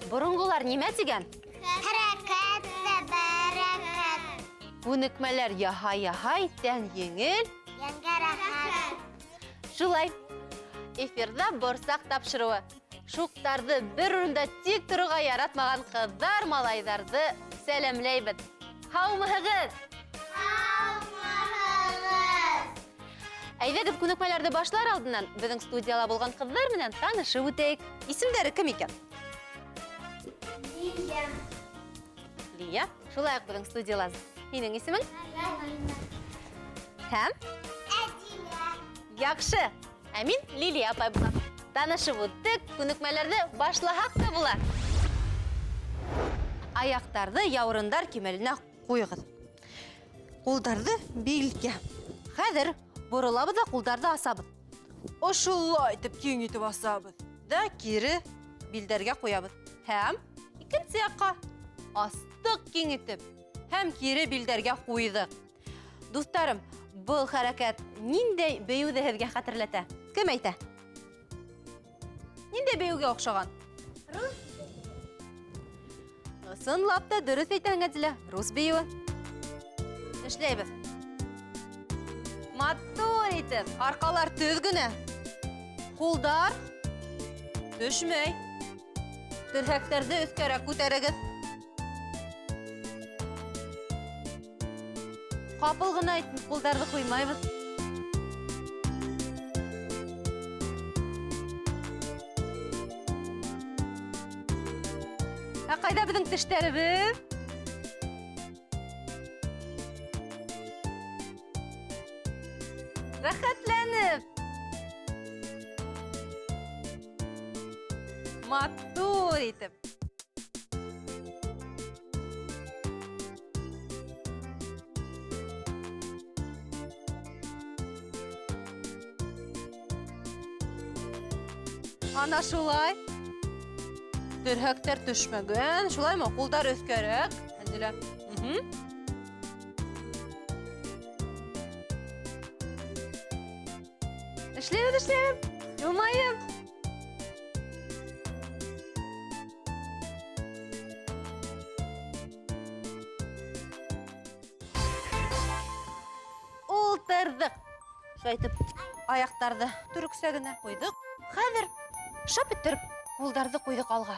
Бұрынғылар неме деген? Хәрәкәт тә бәрәкәт. Күнікмәләр яһай-яһай, тән еңел. Янга рәхәт. Шулай. Эфирда борсақ тапшыруы. Шуқтарды бір урында тик тұруға яратмаған қыздар малайдарды сәлемлейбіз. Хаумығыз! Хаумығыз! Әйдәгіз күнікмәләрді башлар алдынан біздің студияла болған қыздар менен танышып өтейік. Исемдері кім екен? Лия. Лия. Шулайық біздің студиялаз. Менің исемің? Һәм? Әдилә. Яқшы. Әмин Лилия апай бұлақ. Танышып өттік, күнікмәлерді башлахақ та бұла. Аяқтарды яурындар кемеліне қойғыз. Қолдарды белге. Қазір бұрылабыз да қолдарды асабыз. Ошылай етіп кеңетіп асабыз. Да кері белдерге қоябыз. Һәм икенче жаққа астық кеңетіп, һәм кері белдерге қойдық. Достарым, бұл харакет ниндей беюді һезге хатırlата? Кім әйті? Ниндей беюге оқшаған? Рус. Сынлапта дұрыс әйтәң әділі. Рус беюі. Эшләйбіз. Матур етіп, арқалар түзгіні. Қолдар түшмей. Түрхәктерді өскәрәк көтәрігіз. Қапылғына айтын, қолдарды қоймайбыз. Қайда біздің тіштәрібіз? Рахатләніп. Матур етіп. Ана шулай. Түрхәктер түшмәген. Шулай ма? Қолдар өскәрәк. Әділі. Эшләйбіз. Елмайым. Ултырдық. Шайтып, аяқтарды түріксәгіне қойдық. Қазір шап еттіріп, қолдарды қойдық алға.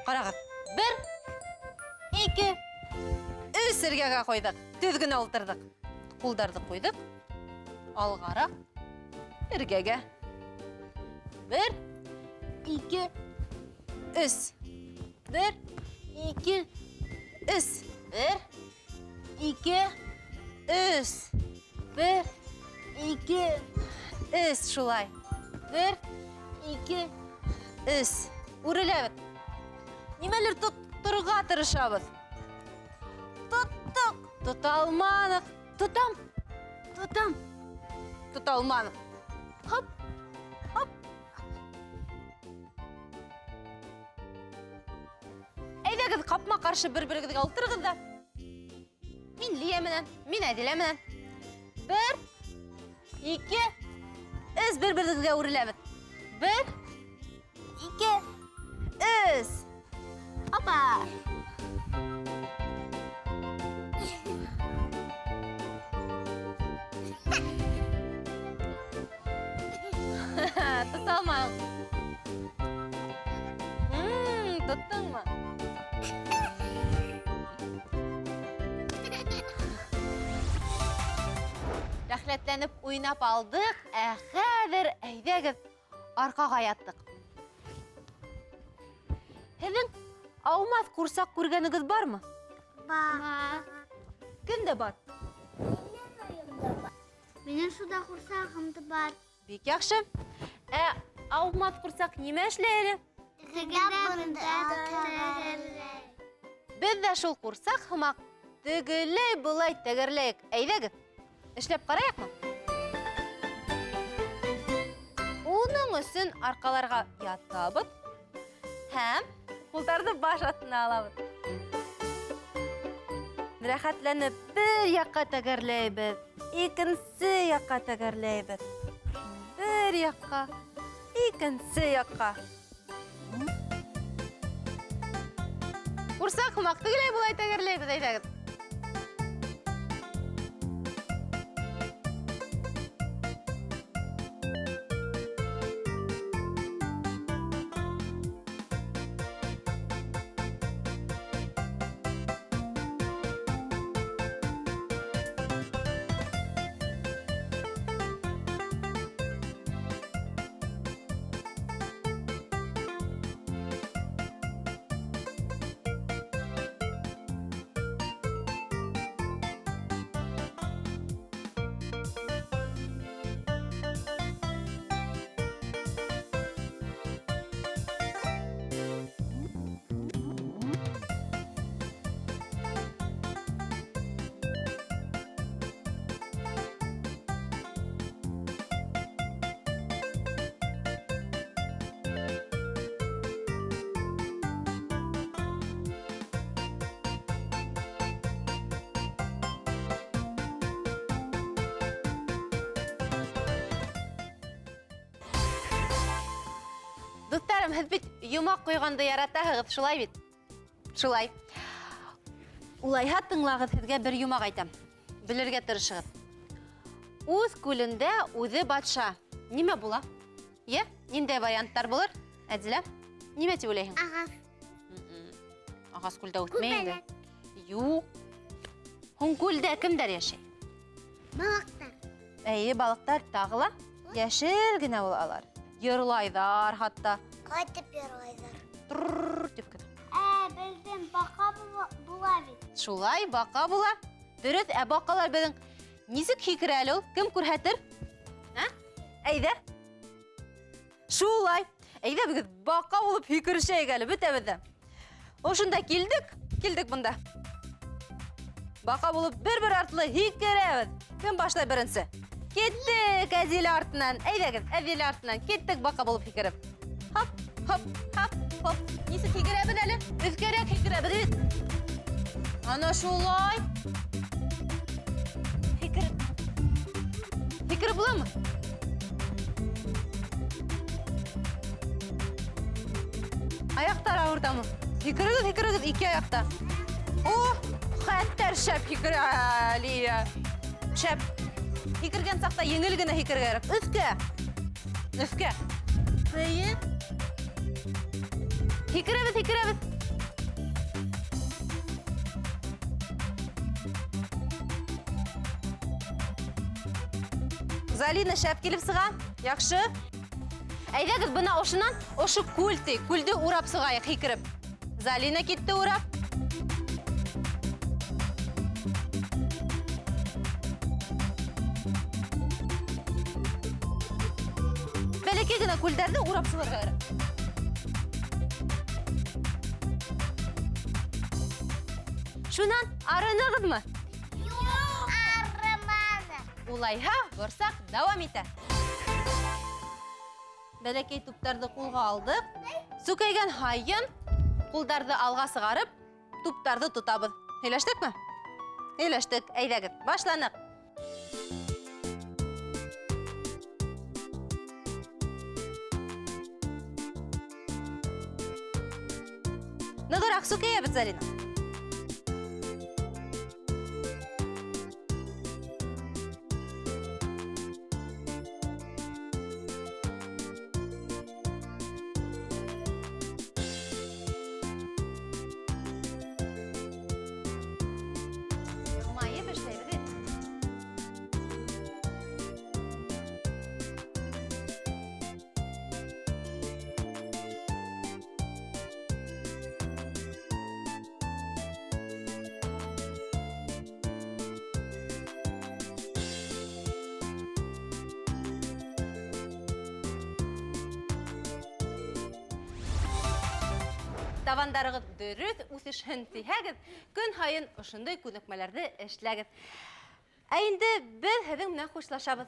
Қарағыз. 1, 2, 3 іргеға қойдық. Түзгіні ұлтырдық. Қолдарды қойдық. Алғарақ. Іргеге. 1, 2, 3. 1, 2, 3. 1, 2, 3. 1, 2, 3. Шулай. 1, 2, 3. Үріләбіт. Немелер тұттырға тырышабыз. Тұттық. Тұталманық. Тұтам. Тұталманық. Хоп. Әйдәгіз қапма қаршы бір-біргізге ұлтырғыз да. Мен Лия менен, мен Әділә менен. 1, 2, 3 бір-біргізге үріләбіт. 1, 2, 3. Опа! Тұталмаң. Тұттың ма? Рәхләтләніп ойнап алдық, әхәдір әйдәгіз арқаға яттық. Һеҙҙең аумаҫ ҡурсаҡ күргәнегеҙ бармы? Бар. Кемдә бар? Минең шуда ҡурсағымды бар. Бик яҡшы. Аумаҫ ҡурсаҡ нимә эшләй әле? Беҙ ҙә шул ҡурсаҡ һымаҡ тегеләй былай тәгәрләйек. Әйҙәгеҙ, эшләп ҡарайыҡмы? Уның өсөн арҡаларға ятабыҙ һәм ҡулдарҙы баш аҫтына алабыҙ. Рәхәтләнеп бер яҡҡа тәгәрләйбеҙ, икенсе яҡҡа тәгәрләйбеҙ. Бер яҡҡа, икенсе яҡҡа. Курсак хымақты келей бұлай тәгерлейбіз айтағыз. Достарым, һез бит юмақ қойғанды яратаһығыҙ, шулай бит? Шулай. Улайһа тыңлағыҙ, һеҙгә бер юмақ айтам. Белергә тырышығыҙ. Үҙ күлендә үҙе батша. Нимә була? Йә, ниндәй варианттар булыр? Әдилә, нимә тип уйлайһың? Ағас. Ағас күлдә үтмәй инде. Юҡ. Һуң күлдә кемдәр йәшәй? Балыктар. Әйе, балыҡтар тағыла. Йәшел генә булалар. Йырлайҙар хатта. Ҡайтып йырлайҙар. Трррр тип кенә. Белдем, баҡа була бит. Шулай, баҡа була. Дөрөҫ, баҡалар беҙҙең нисек һикерә әле ул? Кем күрһәтер? Әйҙә. Шулай. Әйҙә беҙ баҡа булып һикерешәйек әле бөтәбеҙ ҙә. Ошонда килдек бында. Баҡа булып бер-бер артлы һикерәбеҙ. Кем башлай беренсе? Киттек Әҙилә артынан. Әйҙәгеҙ, Әҙилә артынан. Киттек баҡа булып һикереп. Хоп, хоп, хоп, хоп. Нисек һикерәбеҙ әле? Өҫкәрәк һикерәбеҙ бит. Ана шулай. Һикереп буламы? Аяҡтар ауыртамы? Һикерегеҙ, ике аяҡта. Хәттәр шәп һикерә, Лия. Шәп. Һикергән саҡта еңел генә һикергә кәрәк. Өҫкә. Эйе. Һикерәбеҙ. Залина шәп килеп сыға. Яҡшы. Әйҙәгеҙ бына ошонан, ошы күлде урап сығайыҡ һикереп. Залина китте урап. Бәләкәй генә күлдәрҙе урап сығырға кәрәк. Шунан арынығыҙмы? Юҡ, арыманы. Улайһа, борсаҡ дауам итә. Бәләкәй туптарҙы ҡулға алдыҡ. Сүкәйгән һайын ҡулдарҙы алға сығарып, туптарҙы тотабыҙ. Һөйләштекме? Һөйләштек. Әйҙәгеҙ, башланыҡ. Нығыраҡ сүкәйәбеҙ, Зарина. Тавандарығыҙ дөрөҫ үҫешһен тиһәгеҙ, көн һайын ошондай күнекмәләрҙе эшләгеҙ. Ә инде беҙ һеҙҙең менән хушлашабыҙ.